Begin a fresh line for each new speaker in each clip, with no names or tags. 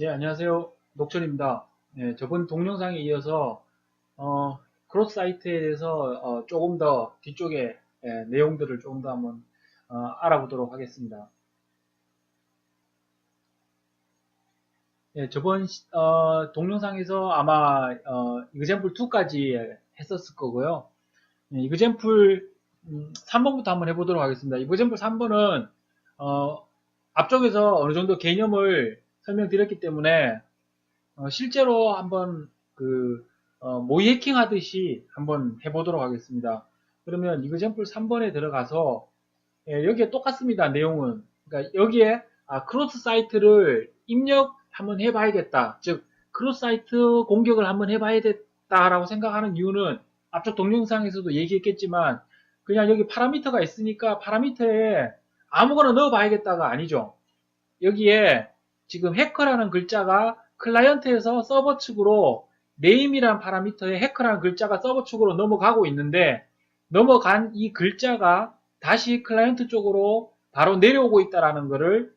네, 안녕하세요. 녹철입니다. 네, 저번 동영상에 이어서 크로스 사이트에 대해서 조금 더 뒤쪽에 내용들을 조금 더 한번 알아보도록 하겠습니다. 네, 저번 동영상에서 아마 이그젬플 2까지 했었을 거고요. 네, 이그젬플 3번부터 한번 해보도록 하겠습니다. 이그젬플 3번은 앞쪽에서 어느 정도 개념을 설명드렸기 때문에 실제로 한번 모의 해킹 하듯이 한번 해보도록 하겠습니다. 그러면 이그젬플 3번에 들어가서 여기에 똑같습니다. 내용은. 그러니까 여기에 크로스 사이트를 입력 한번 해봐야겠다. 즉 크로스 사이트 공격을 한번 해봐야겠다라고 생각하는 이유는 앞쪽 동영상에서도 얘기했겠지만 그냥 여기 파라미터가 있으니까 파라미터에 아무거나 넣어봐야겠다가 아니죠. 여기에 지금 해커라는 글자가 클라이언트에서 서버 측으로 네임이라는 파라미터에 해커라는 글자가 서버 측으로 넘어가고 있는데 넘어간 이 글자가 다시 클라이언트 쪽으로 바로 내려오고 있다는 것을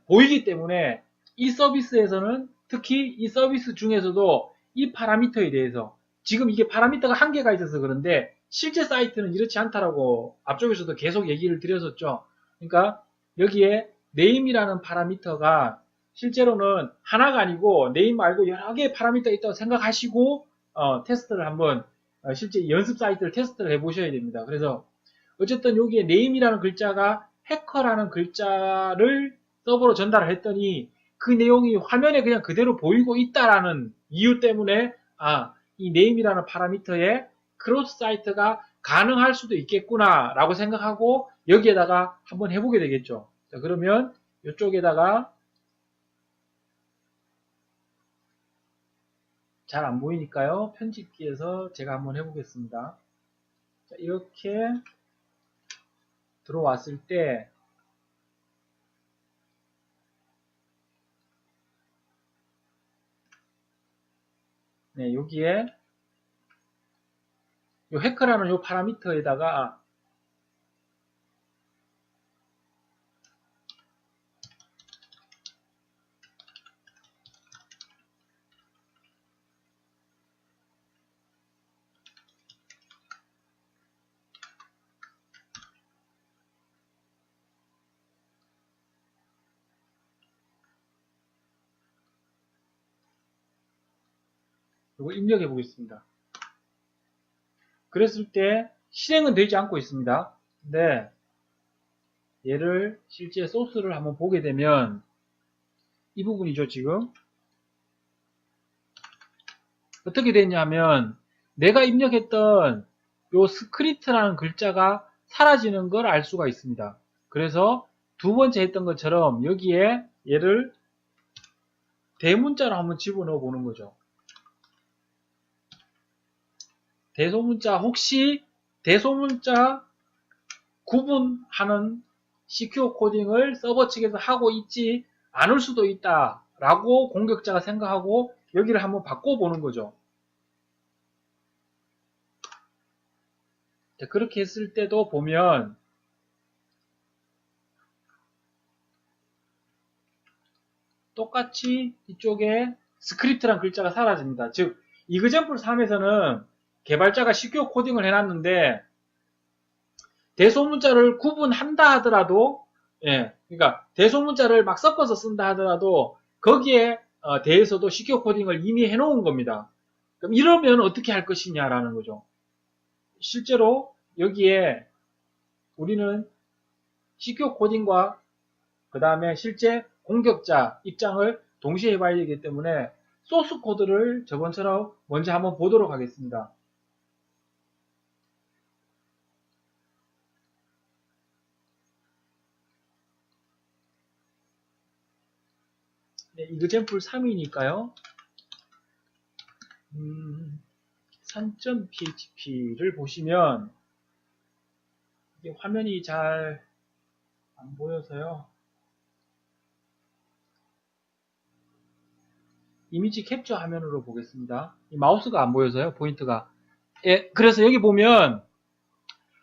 보이기 때문에 이 서비스에서는 특히 이 서비스 중에서도 이 파라미터에 대해서 지금 이게 파라미터가 한 개가 있어서 그런데 실제 사이트는 이렇지 않다라고 앞쪽에서도 계속 얘기를 드렸었죠. 그러니까 여기에 네임이라는 파라미터가 실제로는 하나가 아니고 네임 말고 여러 개의 파라미터가 있다고 생각하시고 테스트를 한번 실제 연습 사이트를 테스트를 해보셔야 됩니다. 그래서 어쨌든 여기에 네임이라는 글자가 해커라는 글자를 서버로 전달을 했더니 그 내용이 화면에 그냥 그대로 보이고 있다라는 이유 때문에 이 네임이라는 파라미터에 크로스 사이트가 가능할 수도 있겠구나 라고 생각하고 여기에다가 한번 해보게 되겠죠. 자, 그러면 이쪽에다가 잘 안 보이니까요. 편집기에서 제가 한번 해보겠습니다. 자, 이렇게 들어왔을 때 여기에 요 해커라는 요 파라미터에다가 이거 입력해 보겠습니다. 그랬을 때 실행은 되지 않고 있습니다. 근데 얘를 실제 소스를 한번 보게 되면 이 부분이죠. 지금 어떻게 됐냐면 내가 입력했던 요 스크립트라는 글자가 사라지는 걸 알 수가 있습니다. 그래서 두 번째 했던 것처럼 여기에 얘를 대문자로 한번 집어넣어 보는 거죠. 대소문자 혹시 대소문자 구분하는 시큐어 코딩을 서버 측에서 하고 있지 않을 수도 있다라고 공격자가 생각하고 여기를 한번 바꿔보는 거죠. 자, 그렇게 했을 때도 보면 똑같이 이쪽에 스크립트란 글자가 사라집니다. 즉 이그젬플 3에서는 개발자가 시큐어 코딩을 해놨는데 대소문자를 구분한다 하더라도 그러니까 대소문자를 막 섞어서 쓴다 하더라도 거기에 대해서도 시큐어 코딩을 이미 해놓은 겁니다. 그럼 이러면 어떻게 할 것이냐라는 거죠. 실제로 여기에 우리는 시큐어 코딩과 그 다음에 실제 공격자 입장을 동시에 해봐야 되기 때문에 소스 코드를 저번처럼 먼저 한번 보도록 하겠습니다. 네, 이그젬플 3이니까요. 3.php를 보시면 이게 화면이 잘 안 보여서요. 이미지 캡처 화면으로 보겠습니다. 이 마우스가 안 보여서요. 포인트가. 그래서 여기 보면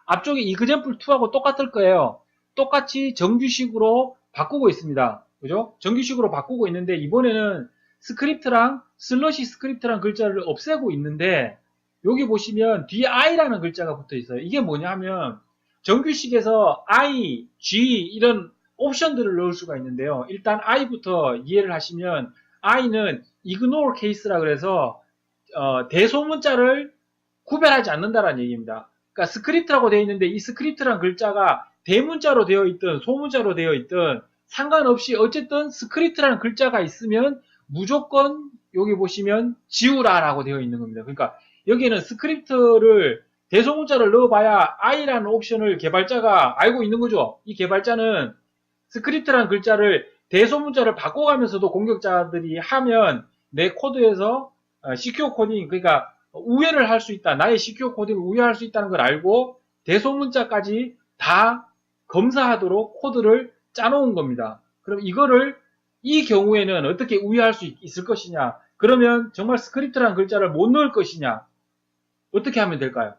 앞쪽에 이그젬플 2하고 똑같을 거예요. 똑같이 정규식으로 바꾸고 있습니다. 그죠? 정규식으로 바꾸고 있는데 이번에는 스크립트랑 슬러시 스크립트랑 글자를 없애고 있는데 여기 보시면 뒤에 i라는 글자가 붙어 있어요. 이게 뭐냐 하면 정규식에서 i, g 이런 옵션들을 넣을 수가 있는데요. 일단 i부터 이해를 하시면 i는 ignore case라 그래서 대소문자를 구별하지 않는다라는 얘기입니다. 그러니까 스크립트라고 되어 있는데 이 스크립트란 글자가 대문자로 되어 있든 소문자로 되어 있든 상관없이 어쨌든 스크립트라는 글자가 있으면 무조건 여기 보시면 지우라라고 되어 있는 겁니다. 그러니까 여기에는 스크립트를 대소문자를 넣어봐야 i라는 옵션을 개발자가 알고 있는 거죠. 이 개발자는 스크립트라는 글자를 대소문자를 바꿔가면서도 공격자들이 하면 내 코드에서 시큐어 코딩, 그러니까 우회를 할 수 있다. 나의 시큐어 코딩을 우회할 수 있다는 걸 알고 대소문자까지 다 검사하도록 코드를 짜놓은 겁니다. 그럼 이거를 이 경우에는 어떻게 우회할 수 있을 것이냐? 그러면 정말 스크립트라는 글자를 못 넣을 것이냐? 어떻게 하면 될까요?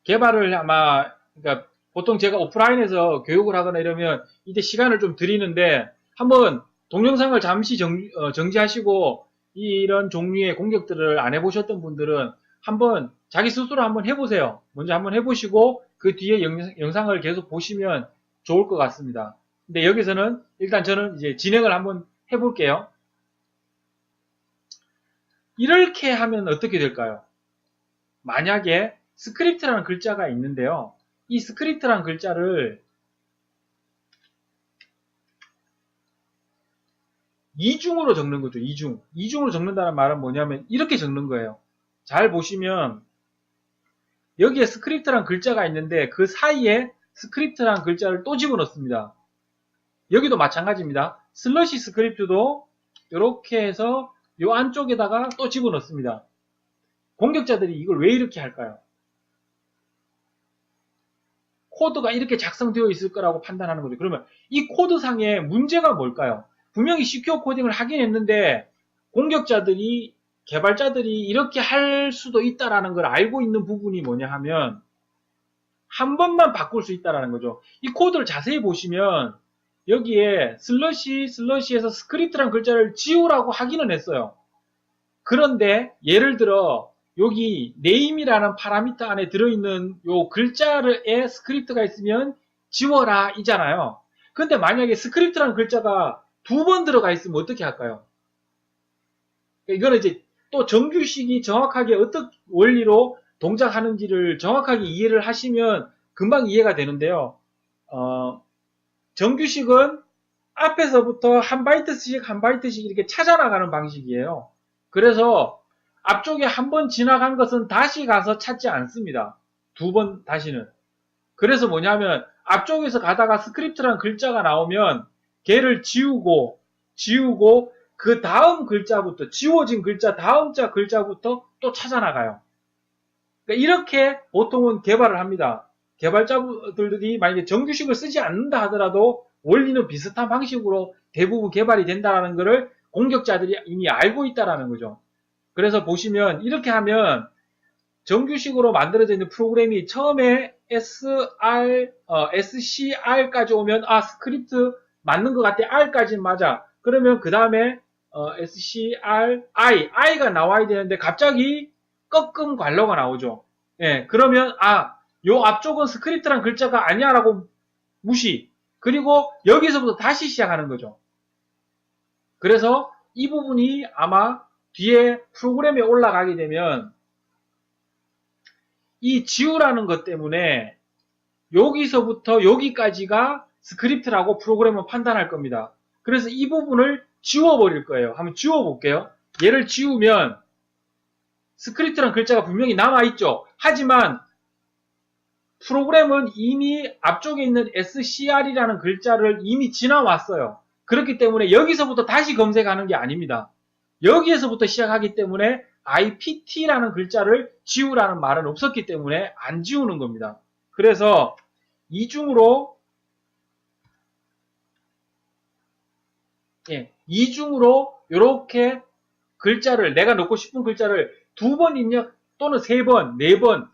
개발을 아마 그러니까 보통 제가 오프라인에서 교육을 하거나 이러면 이때 시간을 좀 드리는데 한번 동영상을 잠시 정지하시고 이런 종류의 공격들을 안 해보셨던 분들은 한번 자기 스스로 한번 해보세요. 먼저 한번 해보시고 그 뒤에 영상을 계속 보시면 좋을 것 같습니다. 근데 여기서는 일단 저는 이제 진행을 한번 해볼게요. 이렇게 하면 어떻게 될까요? 만약에 스크립트라는 글자가 있는데요. 이 스크립트라는 글자를 이중으로 적는 거죠. 이중으로 적는다는 말은 뭐냐면 이렇게 적는 거예요. 잘 보시면 여기에 스크립트라는 글자가 있는데 그 사이에 스크립트라는 글자를 또 집어넣습니다. 여기도 마찬가지입니다. 슬러시 스크립트도 이렇게 해서 이 안쪽에다가 또 집어넣습니다. 공격자들이 이걸 왜 이렇게 할까요? 코드가 이렇게 작성되어 있을 거라고 판단하는 거죠. 그러면 이 코드상의 문제가 뭘까요? 분명히 시큐어 코딩을 하긴 했는데 공격자들이 개발자들이 이렇게 할 수도 있다라는 걸 알고 있는 부분이 뭐냐 하면 한 번만 바꿀 수 있다라는 거죠. 이 코드를 자세히 보시면 여기에 슬러시에서 스크립트란 글자를 지우라고 하기는 했어요. 그런데 예를 들어 여기 name이라는 파라미터 안에 들어있는 요 글자에 스크립트가 있으면 지워라 이잖아요. 근데 만약에 스크립트라는 글자가 두 번 들어가 있으면 어떻게 할까요? 이거는 이제 또 정규식이 정확하게 어떤 원리로 동작하는지를 정확하게 이해를 하시면 금방 이해가 되는데요. 정규식은 앞에서부터 한 바이트씩 이렇게 찾아나가는 방식이에요. 그래서 앞쪽에 한 번 지나간 것은 다시 가서 찾지 않습니다. 두 번 다시는. 그래서 뭐냐면 앞쪽에서 가다가 스크립트라는 글자가 나오면 걔를 지우고 그 다음 글자부터 지워진 글자 다음 자 글자부터 또 찾아나가요. 그러니까 이렇게 보통은 개발을 합니다. 개발자들이 만약에 정규식을 쓰지 않는다 하더라도 원리는 비슷한 방식으로 대부분 개발이 된다는 것을 공격자들이 이미 알고 있다는 거죠. 그래서 보시면 이렇게 하면 정규식으로 만들어져 있는 프로그램이 처음에 SCR까지 오면 스크립트 맞는 것 같아. R까지는 맞아. 그러면 그 다음에 I가 나와야 되는데 갑자기 꺾음 괄호가 나오죠. 예, 그러면 요 앞쪽은 스크립트란 글자가 아니야 라고 무시. 그리고 여기서부터 다시 시작하는 거죠. 그래서 이 부분이 아마 뒤에 프로그램에 올라가게 되면 이 지우라는 것 때문에 여기서부터 여기까지가 스크립트라고 프로그램은 판단할 겁니다. 그래서 이 부분을 지워버릴 거예요. 한번 지워볼게요. 얘를 지우면 스크립트란 글자가 분명히 남아있죠. 하지만 프로그램은 이미 앞쪽에 있는 SCR이라는 글자를 이미 지나왔어요. 그렇기 때문에 여기서부터 다시 검색하는 게 아닙니다. 여기에서부터 시작하기 때문에 IPT라는 글자를 지우라는 말은 없었기 때문에 안 지우는 겁니다. 그래서 이중으로 이렇게 글자를 내가 넣고 싶은 글자를 두 번 입력 또는 세 번, 네 번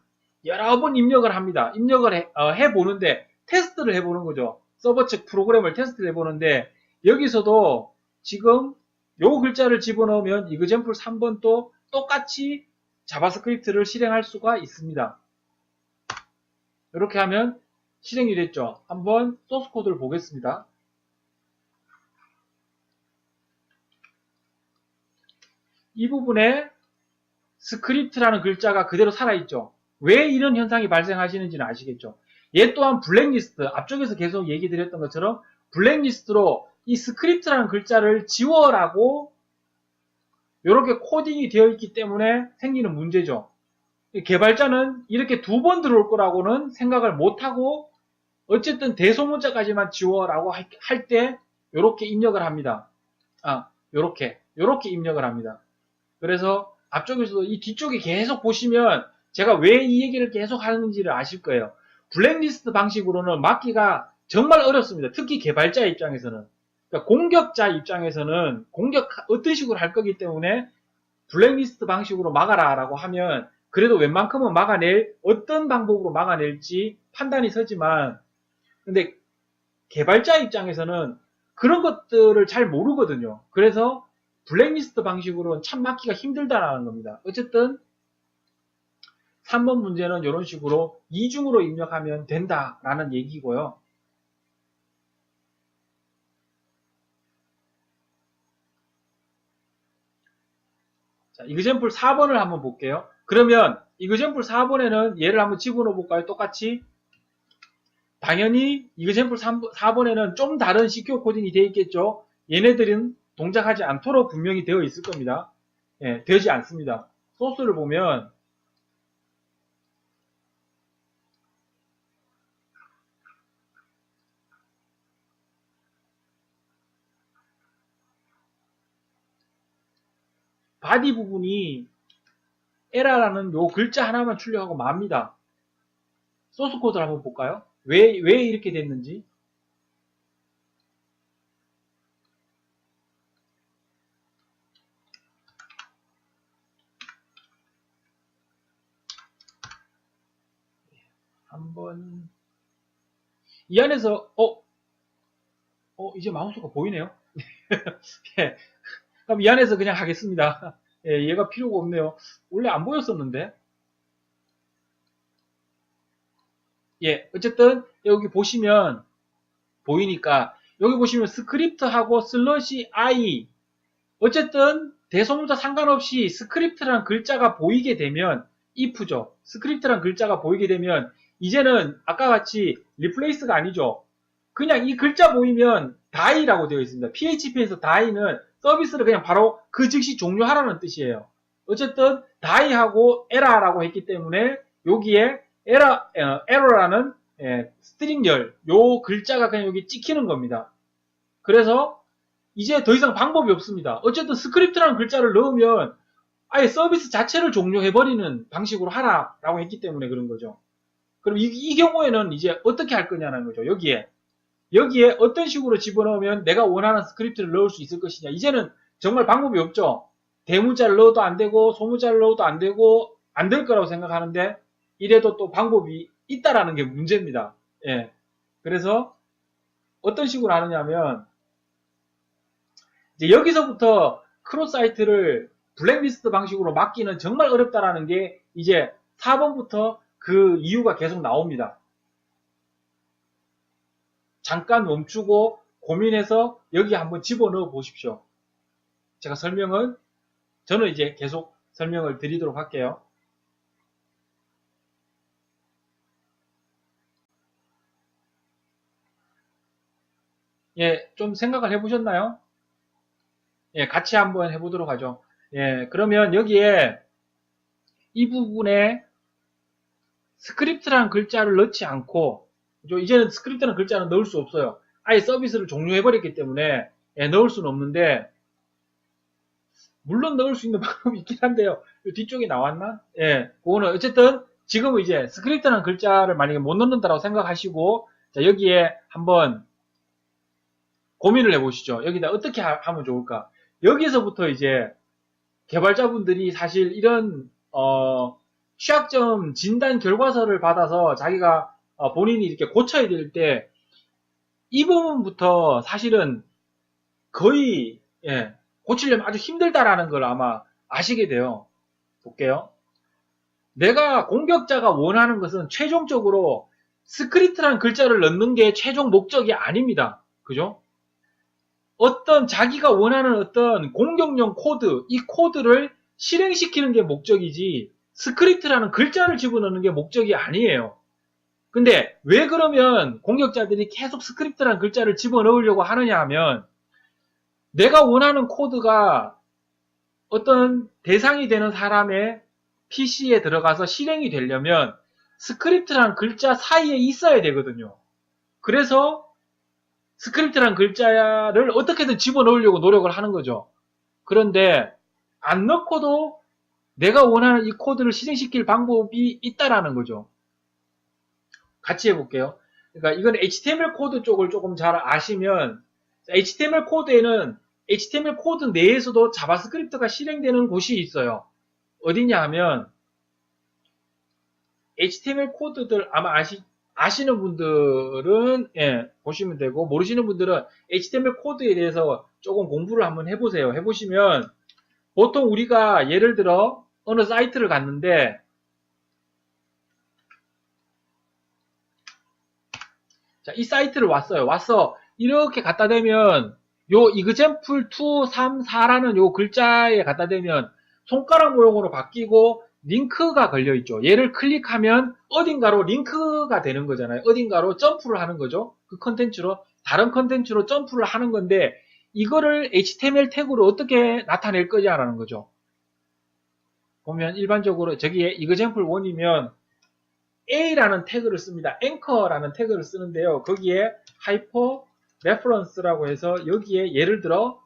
여러 번 입력을 합니다. 입력을 해보는데 테스트를 해보는 거죠. 서버 측 프로그램을 테스트를 해보는데 여기서도 지금 요 글자를 집어넣으면 example 3번도 똑같이 자바스크립트를 실행할 수가 있습니다. 이렇게 하면 실행이 됐죠. 한번 소스 코드를 보겠습니다. 이 부분에 스크립트라는 글자가 그대로 살아있죠. 왜 이런 현상이 발생하시는지는 아시겠죠. 얘 또한 블랙리스트, 앞쪽에서 계속 얘기 드렸던 것처럼 블랙리스트로 이 스크립트라는 글자를 지워라고 이렇게 코딩이 되어 있기 때문에 생기는 문제죠. 개발자는 이렇게 2번 들어올 거라고는 생각을 못하고 어쨌든 대소문자까지만 지워라고 할 때 이렇게 입력을 합니다. 요렇게 입력을 합니다. 그래서 앞쪽에서도 이 뒤쪽에 계속 보시면 제가 왜 이 얘기를 계속 하는지를 아실 거예요. 블랙리스트 방식으로는 막기가 정말 어렵습니다. 특히 개발자 입장에서는. 그러니까 공격자 입장에서는 어떤 식으로 할 거기 때문에 블랙리스트 방식으로 막아라 라고 하면 그래도 웬만큼은 어떤 방법으로 막아낼지 판단이 서지만 근데 개발자 입장에서는 그런 것들을 잘 모르거든요. 그래서 블랙리스트 방식으로는 참 막기가 힘들다라는 겁니다. 어쨌든 3번 문제는 이런 식으로 이중으로 입력하면 된다라는 얘기고요. 자, example 4번을 한번 볼게요. 그러면 example 4번에는 얘를 한번 집어넣어 볼까요? 똑같이. 당연히 example 4번에는 좀 다른 시큐어 코딩이 되어 있겠죠. 얘네들은 동작하지 않도록 분명히 되어 있을 겁니다. 예, 되지 않습니다. 소스를 보면 바디 부분이 에라라는 요 글자 하나만 출력하고 맙니다. 소스 코드를 한번 볼까요? 왜 이렇게 됐는지. 한번 이 안에서 이제 마우스가 보이네요. 예, 그럼 이 안에서 그냥 하겠습니다. 예, 얘가 필요가 없네요. 원래 안 보였었는데. 예, 어쨌든 여기 보시면 보이니까 여기 보시면 스크립트하고 슬러시 i 어쨌든 대소문자 상관없이 스크립트라는 글자가 보이게 되면 if죠. 스크립트라는 글자가 보이게 되면 이제는 아까 같이 replace가 아니죠. 그냥 이 글자 보이면 die라고 되어 있습니다. PHP에서 die는 서비스를 그냥 바로 그 즉시 종료하라는 뜻이에요. 어쨌든 die하고 error라고 했기 때문에 여기에 error라는 스트링열 요 글자가 그냥 여기 찍히는 겁니다. 그래서 이제 더 이상 방법이 없습니다. 어쨌든 스크립트라는 글자를 넣으면 아예 서비스 자체를 종료해버리는 방식으로 하라라고 했기 때문에 그런 거죠. 그럼 이 경우에는 이제 어떻게 할 거냐는 거죠. 여기에 어떤 식으로 집어넣으면 내가 원하는 스크립트를 넣을 수 있을 것이냐. 이제는 정말 방법이 없죠. 대문자를 넣어도 안 되고 소문자를 넣어도 안 되고 안 될 거라고 생각하는데 이래도 또 방법이 있다라는 게 문제입니다. 예. 그래서 어떤 식으로 하느냐면 이제 여기서부터 크로스 사이트를 블랙리스트 방식으로 막기는 정말 어렵다라는 게 이제 4번부터 그 이유가 계속 나옵니다. 잠깐 멈추고 고민해서 여기 한번 집어넣어 보십시오. 제가 저는 이제 계속 설명을 드리도록 할게요. 예, 좀 생각을 해보셨나요? 예, 같이 한번 해보도록 하죠. 예, 그러면 여기에 이 부분에 스크립트라는 글자를 넣지 않고 이제는 스크립트라는 글자는 넣을 수 없어요. 아예 서비스를 종료해버렸기 때문에 넣을 수는 없는데 물론 넣을 수 있는 방법이 있긴 한데요. 뒤쪽에 나왔나? 예, 그거는 어쨌든 지금은 이제 스크립트라는 글자를 만약에 못 넣는다고 생각하시고 자, 여기에 한번 고민을 해보시죠. 여기다 어떻게 하면 좋을까? 여기서부터 이제 개발자분들이 사실 이런 취약점 진단 결과서를 받아서 자기가 본인이 이렇게 고쳐야 될 때 이 부분부터 사실은 거의 고치려면 아주 힘들다라는 걸 아마 아시게 돼요. 볼게요. 내가 공격자가 원하는 것은 최종적으로 스크립트라는 글자를 넣는 게 최종 목적이 아닙니다. 그죠? 어떤 자기가 원하는 어떤 공격용 코드, 이 코드를 실행시키는 게 목적이지 스크립트라는 글자를 집어넣는 게 목적이 아니에요. 근데 왜 그러면 공격자들이 계속 스크립트라는 글자를 집어넣으려고 하느냐 하면 내가 원하는 코드가 어떤 대상이 되는 사람의 PC에 들어가서 실행이 되려면 스크립트라는 글자 사이에 있어야 되거든요. 그래서 스크립트라는 글자를 어떻게든 집어넣으려고 노력을 하는 거죠. 그런데 안 넣고도 내가 원하는 이 코드를 실행시킬 방법이 있다라는 거죠. 같이 해볼게요. 그러니까 이건 HTML 코드 쪽을 조금 잘 아시면 HTML 코드에는 HTML 코드 내에서도 자바스크립트가 실행되는 곳이 있어요. 어디냐 하면 HTML 코드들 아마 아시는 분들은 보시면 되고 모르시는 분들은 HTML 코드에 대해서 조금 공부를 한번 해보세요. 해보시면 보통 우리가 예를 들어 어느 사이트를 갔는데 자, 이 사이트를 와서 이렇게 갖다 대면 요 example 2, 3, 4라는 요 글자에 갖다 대면 손가락 모양으로 바뀌고 링크가 걸려있죠. 얘를 클릭하면 어딘가로 링크가 되는 거잖아요. 어딘가로 점프를 하는 거죠. 그 컨텐츠로 다른 컨텐츠로 점프를 하는 건데 이거를 HTML 태그로 어떻게 나타낼 거냐라는 거죠. 보면 일반적으로 저기에 example 1이면 A라는 태그를 씁니다. 앵커라는 태그를 쓰는데요. 거기에 하이퍼 레퍼런스라고 해서 여기에 예를 들어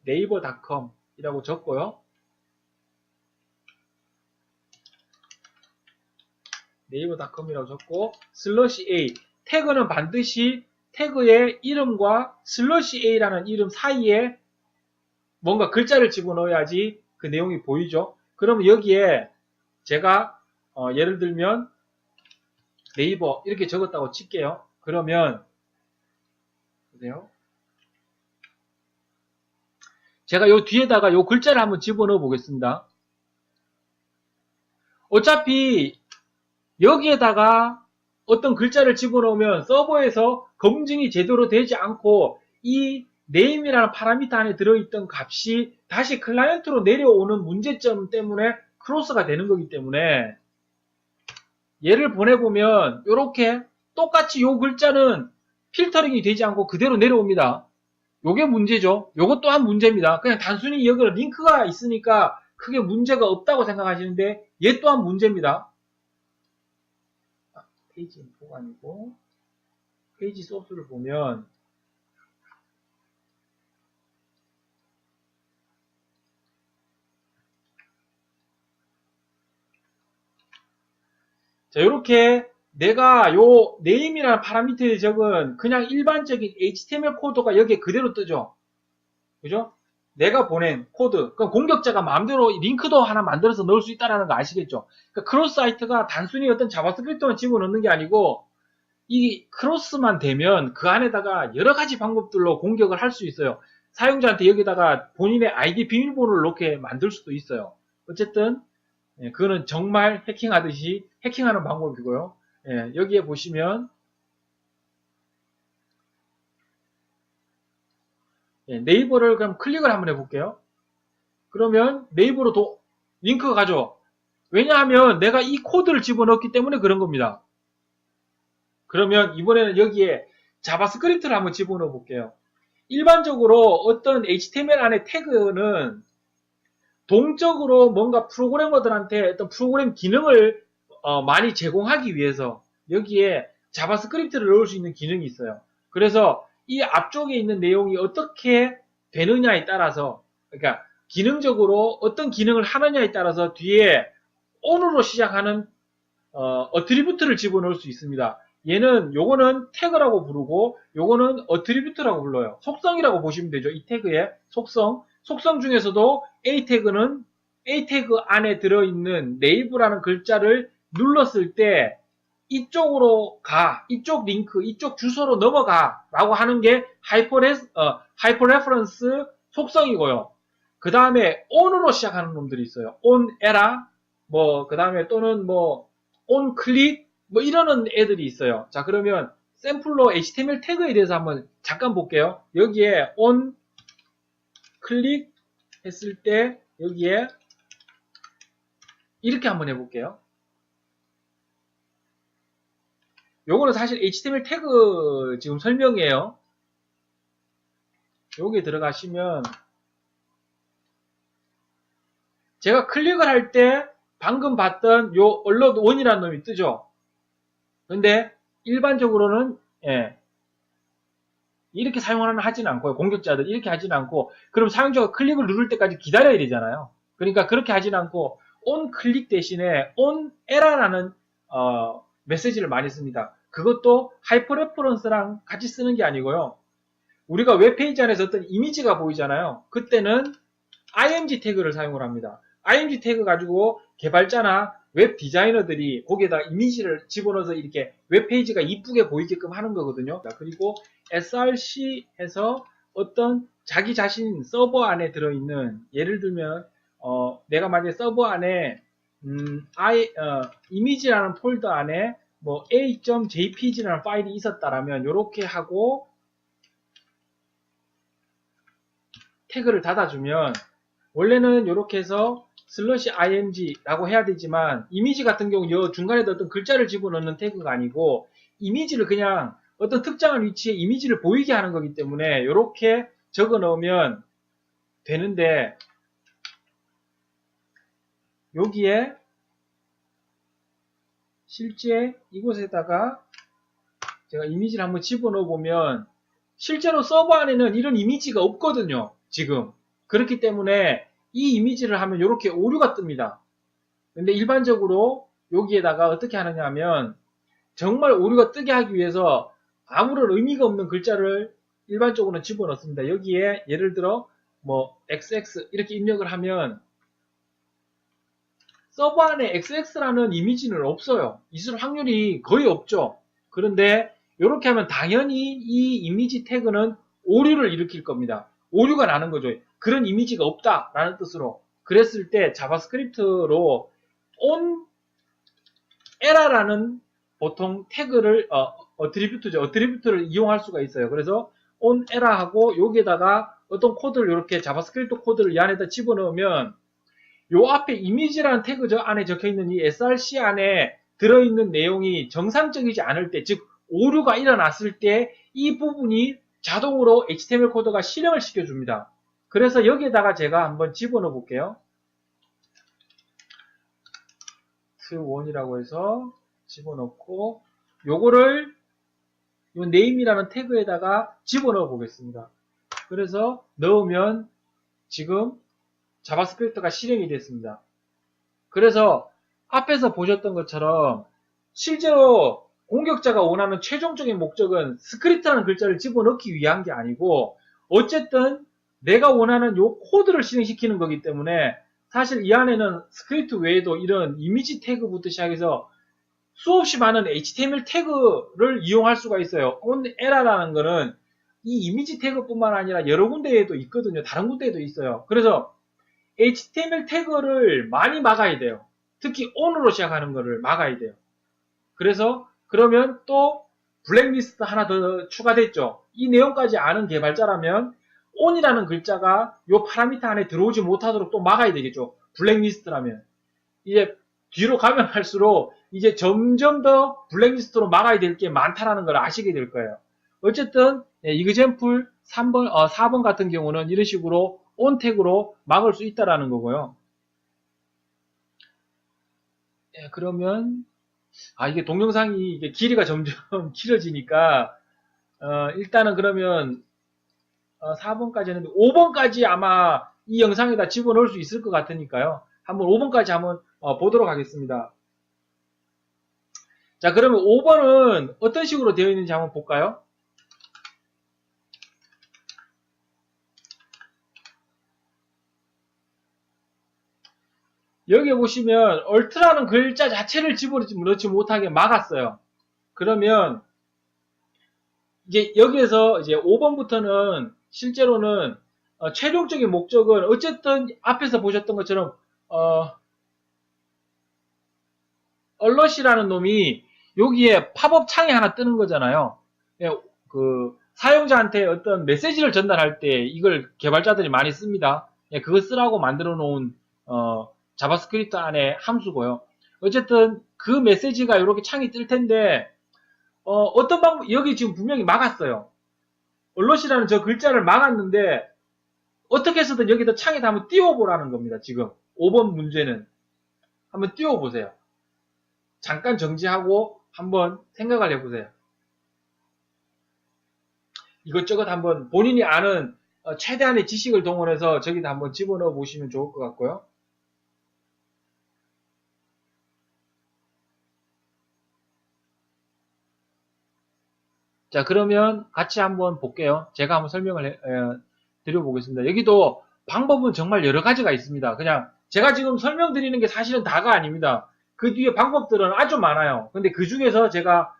네이버닷컴 이라고 적고요. 네이버닷컴이라고 적고 슬러시 A 태그는 반드시 태그의 이름과 슬러시 A라는 이름 사이에 뭔가 글자를 집어넣어야지 그 내용이 보이죠. 그러면 여기에 제가 예를 들면 네이버 이렇게 적었다고 칠게요. 그러면 보세요. 제가 요 뒤에다가 요 글자를 한번 집어넣어 보겠습니다. 어차피 여기에다가 어떤 글자를 집어넣으면 서버에서 검증이 제대로 되지 않고 이 name이라는 파라미터 안에 들어있던 값이 다시 클라이언트로 내려오는 문제점 때문에 크로스가 되는 거기 때문에 얘를 보내보면 이렇게 똑같이 요 글자는 필터링이 되지 않고 그대로 내려옵니다. 요게 문제죠. 요것 또한 문제입니다. 그냥 단순히 여기 링크가 있으니까 크게 문제가 없다고 생각하시는데 얘 또한 문제입니다. 페이지 인포가 아니고 페이지 소스를 보면 자, 요렇게 내가 요 name이라는 파라미터에 적은 그냥 일반적인 HTML 코드가 여기에 그대로 뜨죠. 그죠? 내가 보낸 코드. 그럼 공격자가 마음대로 링크도 하나 만들어서 넣을 수 있다는 거 아시겠죠? 그러니까 크로스 사이트가 단순히 어떤 자바스크립트만 집어넣는 게 아니고 이 크로스만 되면 그 안에다가 여러 가지 방법들로 공격을 할 수 있어요. 사용자한테 여기다가 본인의 아이디 비밀번호를 넣게 만들 수도 있어요. 어쨌든 그거는 정말 해킹하듯이 해킹하는 방법이고요. 여기에 보시면 네이버를 그럼 클릭을 한번 해볼게요. 그러면 네이버로 링크가 가죠. 왜냐하면 내가 이 코드를 집어넣었기 때문에 그런 겁니다. 그러면 이번에는 여기에 자바스크립트를 한번 집어넣어 볼게요. 일반적으로 어떤 HTML 안에 태그는 동적으로 뭔가 프로그래머들한테 어떤 프로그램 기능을 많이 제공하기 위해서 여기에 자바스크립트를 넣을 수 있는 기능이 있어요. 그래서 이 앞쪽에 있는 내용이 어떻게 되느냐에 따라서 그러니까 기능적으로 어떤 기능을 하느냐에 따라서 뒤에 on으로 시작하는 어트리뷰트를 집어넣을 수 있습니다. 얘는 요거는 태그라고 부르고 요거는 어트리뷰트라고 불러요. 속성이라고 보시면 되죠. 이 태그의 속성 중에서도 A 태그는 A 태그 안에 들어있는 네이버라는 글자를 눌렀을 때 이쪽으로 가, 이쪽 링크, 이쪽 주소로 넘어가 라고 하는 게 하이퍼레퍼런스 속성이고요. 그 다음에 on으로 시작하는 놈들이 있어요. on era, 뭐, 그 다음에 또는 뭐, on click, 뭐 이러는 애들이 있어요. 자, 그러면 샘플로 HTML 태그에 대해서 한번 잠깐 볼게요. 여기에 on click 했을 때 여기에 이렇게 한번 해볼게요. 요거는 사실 HTML 태그 지금 설명이에요. 여기 들어가시면 제가 클릭을 할 때 방금 봤던 요 alert one이라는 놈이 뜨죠. 근데 일반적으로는 이렇게 사용하는 하진 않고요. 공격자들 이렇게 하진 않고, 그럼 사용자가 클릭을 누를 때까지 기다려야 되잖아요. 그러니까 그렇게 하진 않고 on 클릭 대신에 on error라는 메시지를 많이 씁니다. 그것도 하이퍼레퍼런스랑 같이 쓰는 게 아니고요. 우리가 웹페이지 안에서 어떤 이미지가 보이잖아요. 그때는 img 태그를 사용을 합니다. img 태그 가지고 개발자나 웹 디자이너들이 거기에다 이미지를 집어넣어서 이렇게 웹페이지가 이쁘게 보이게끔 하는 거거든요. 그리고 src 해서 어떤 자기 자신 서버 안에 들어있는, 예를 들면 내가 만약에 서버 안에 이미지라는 폴더 안에 뭐 a.jpg라는 파일이 있었다라면 이렇게 하고 태그를 닫아주면, 원래는 이렇게 해서 /img라고 해야 되지만 이미지 같은 경우 요 중간에다 어떤 글자를 집어넣는 태그가 아니고 이미지를 그냥 어떤 특정한 위치에 이미지를 보이게 하는 거기 때문에 이렇게 적어 넣으면 되는데, 여기에 실제 이곳에다가 제가 이미지를 한번 집어넣어 보면 실제로 서버 안에는 이런 이미지가 없거든요. 지금. 그렇기 때문에 이 이미지를 하면 이렇게 오류가 뜹니다. 근데 일반적으로 여기에다가 어떻게 하느냐 하면, 정말 오류가 뜨게 하기 위해서 아무런 의미가 없는 글자를 일반적으로는 집어넣습니다. 여기에 예를 들어 뭐 XX 이렇게 입력을 하면 서버 안에 XX라는 이미지는 없어요. 있을 확률이 거의 없죠. 그런데 이렇게 하면 당연히 이 이미지 태그는 오류를 일으킬 겁니다. 오류가 나는 거죠. 그런 이미지가 없다라는 뜻으로. 그랬을 때 자바스크립트로 on error라는 보통 태그를 어트리뷰트죠. 어트리뷰트를 이용할 수가 있어요. 그래서 on error하고 여기에다가 어떤 코드를, 이렇게 자바스크립트 코드를 이 안에다 집어넣으면 요 앞에 이미지라는 태그 안에 적혀있는 이 src 안에 들어있는 내용이 정상적이지 않을 때, 즉 오류가 일어났을 때 이 부분이 자동으로 HTML 코드가 실행을 시켜줍니다. 그래서 여기에다가 제가 한번 집어넣어 볼게요. to1이라고 해서 집어넣고 요거를 요 name이라는 태그에다가 집어넣어 보겠습니다. 그래서 넣으면 지금 자바스크립트가 실행이 됐습니다. 그래서 앞에서 보셨던 것처럼 실제로 공격자가 원하는 최종적인 목적은 스크립트라는 글자를 집어넣기 위한 게 아니고, 어쨌든 내가 원하는 요 코드를 실행시키는 거기 때문에 사실 이 안에는 스크립트 외에도 이런 이미지 태그부터 시작해서 수없이 많은 HTML 태그를 이용할 수가 있어요. on error라는 거는 이 이미지 태그뿐만 아니라 여러 군데에도 있거든요. 다른 군데에도 있어요. 그래서 HTML 태그를 많이 막아야 돼요. 특히 on으로 시작하는 거를 막아야 돼요. 그래서 그러면 또 블랙리스트 하나 더 추가됐죠. 이 내용까지 아는 개발자라면 on이라는 글자가 이 파라미터 안에 들어오지 못하도록 또 막아야 되겠죠. 블랙리스트라면. 이제 뒤로 가면 갈수록 이제 점점 더 블랙리스트로 막아야 될 게 많다라는 걸 아시게 될 거예요. 어쨌든 이그젠플 3번, 4번 같은 경우는 이런 식으로 on 태그로 막을 수 있다라는 거고요. 그러면 이게 동영상이 이게 길이가 점점 길어지니까 일단은 그러면 4번까지 했는데 5번까지 아마 이 영상에다 집어넣을 수 있을 것 같으니까요. 한번 5번까지 한번 보도록 하겠습니다. 자, 그러면 5번은 어떤 식으로 되어 있는지 한번 볼까요? 여기에 보시면 얼트라는 글자 자체를 집어넣지 못하게 막았어요. 그러면 이제 여기에서 이제 5번부터는 실제로는 최종적인 목적은 어쨌든 앞에서 보셨던 것처럼 얼럿이라는 놈이 여기에 팝업 창이 하나 뜨는 거잖아요. 예, 그 사용자한테 어떤 메시지를 전달할 때 이걸 개발자들이 많이 씁니다. 예, 그거 쓰라고 만들어 놓은 자바스크립트 안에 함수고요. 어쨌든 그 메시지가 이렇게 창이 뜰 텐데 어떤 방법 여기 지금 분명히 막았어요. 얼럿이라는 저 글자를 막았는데 어떻게 해서든 여기다 창에다 한번 띄워보라는 겁니다. 지금 5번 문제는 한번 띄워보세요. 잠깐 정지하고 한번 생각을 해보세요. 이것저것 한번 본인이 아는 최대한의 지식을 동원해서 저기다 한번 집어넣어 보시면 좋을 것 같고요. 자, 그러면 같이 한번 볼게요. 제가 한번 설명을 드려보겠습니다. 여기도 방법은 정말 여러 가지가 있습니다. 그냥 제가 지금 설명드리는 게 사실은 다가 아닙니다. 그 뒤에 방법들은 아주 많아요. 근데 그 중에서 제가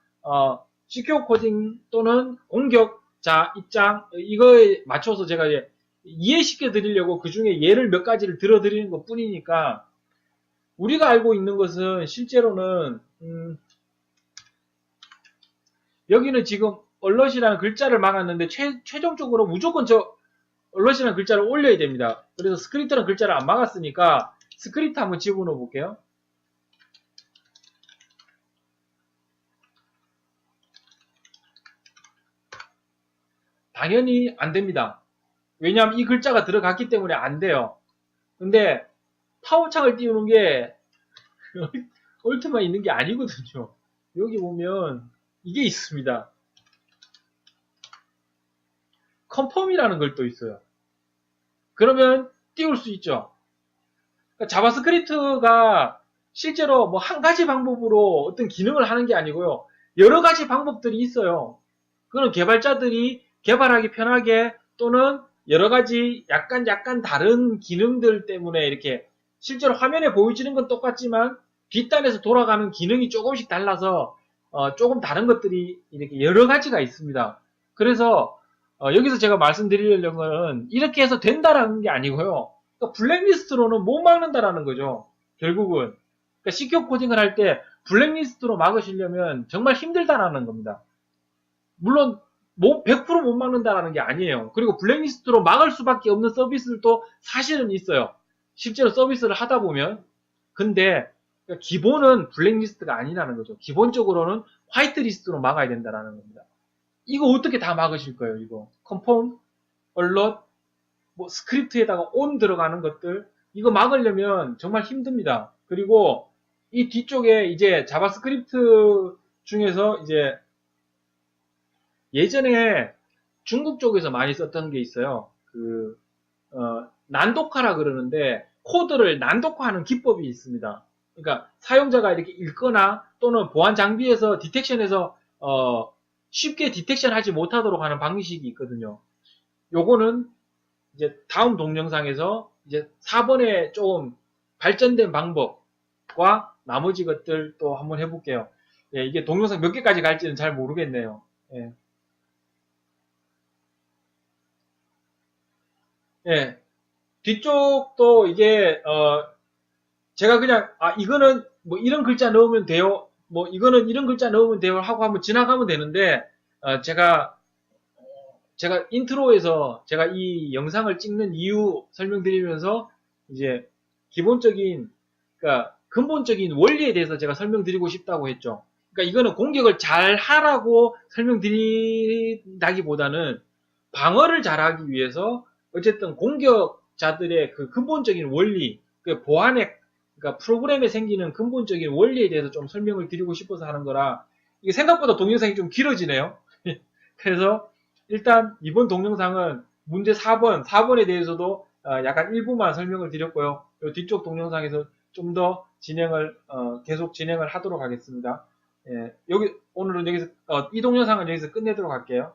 시큐어 코딩 또는 공격 자 입장 이거에 맞춰서 제가 이해시켜 드리려고 그 중에 예를 몇 가지를 들어 드리는 것 뿐이니까 우리가 알고 있는 것은 실제로는 여기는 지금 얼럿이라는 글자를 막았는데 최종적으로 무조건 저 얼럿이라는 글자를 올려야 됩니다. 그래서 스크립트라는 글자를 안 막았으니까 스크립트 한번 집어넣어 볼게요. 당연히 안 됩니다. 왜냐하면 이 글자가 들어갔기 때문에 안 돼요. 근데 파워창을 띄우는 게 얼트만 있는 게 아니거든요. 여기 보면 이게 있습니다. 컨펌이라는 걸 또 있어요. 그러면 띄울 수 있죠. 그러니까 자바스크립트가 실제로 뭐 한 가지 방법으로 어떤 기능을 하는 게 아니고요. 여러 가지 방법들이 있어요. 그건 개발자들이 개발하기 편하게 또는 여러 가지 약간 다른 기능들 때문에 이렇게 실제로 화면에 보여지는 건 똑같지만 뒷단에서 돌아가는 기능이 조금씩 달라서 조금 다른 것들이 이렇게 여러 가지가 있습니다. 그래서 여기서 제가 말씀드리려는 거는 이렇게 해서 된다라는 게 아니고요. 그러니까 블랙리스트로는 못 막는다라는 거죠. 결국은. 그러니까 시큐어 코딩을 할 때 블랙리스트로 막으시려면 정말 힘들다라는 겁니다. 물론 100% 못 막는다라는 게 아니에요. 그리고 블랙리스트로 막을 수밖에 없는 서비스들도 사실은 있어요. 실제로 서비스를 하다 보면. 근데 기본은 블랙리스트가 아니라는 거죠. 기본적으로는 화이트리스트로 막아야 된다라는 겁니다. 이거 어떻게 다 막으실 거예요, 이거. 컨펌, 얼럿, 뭐 스크립트에다가 온 들어가는 것들 이거 막으려면 정말 힘듭니다. 그리고 이 뒤쪽에 이제 자바스크립트 중에서 이제 예전에 중국 쪽에서 많이 썼던 게 있어요. 난독화라 그러는데 코드를 난독화하는 기법이 있습니다. 그러니까 사용자가 이렇게 읽거나 또는 보안 장비에서 디텍션해서 쉽게 디텍션 하지 못하도록 하는 방식이 있거든요. 요거는 이제 다음 동영상에서 이제 4번에 조금 발전된 방법과 나머지 것들 또 한번 해볼게요. 예, 이게 동영상 몇 개까지 갈지는 잘 모르겠네요. 예. 예. 뒤쪽도 이게 제가 그냥 이거는 뭐 이런 글자 넣으면 돼요. 뭐 이거는 이런 글자 넣으면 돼요 하고 한번 지나가면 되는데 제가 인트로에서 제가 이 영상을 찍는 이유 설명드리면서 이제 기본적인 그러니까 근본적인 원리에 대해서 제가 설명드리고 싶다고 했죠. 그러니까 이거는 공격을 잘 하라고 설명드린다기보다는 방어를 잘하기 위해서 어쨌든 공격자들의 그 근본적인 원리, 그 보안의 그러니까 프로그램에 생기는 근본적인 원리에 대해서 좀 설명을 드리고 싶어서 하는 거라 이게 생각보다 동영상이 좀 길어지네요. 그래서 일단 이번 동영상은 문제 4번에 대해서도 약간 일부만 설명을 드렸고요. 뒤쪽 동영상에서 좀 더 진행을 계속 진행을 하도록 하겠습니다. 예, 오늘은 여기서 이 동영상은 여기서 끝내도록 할게요.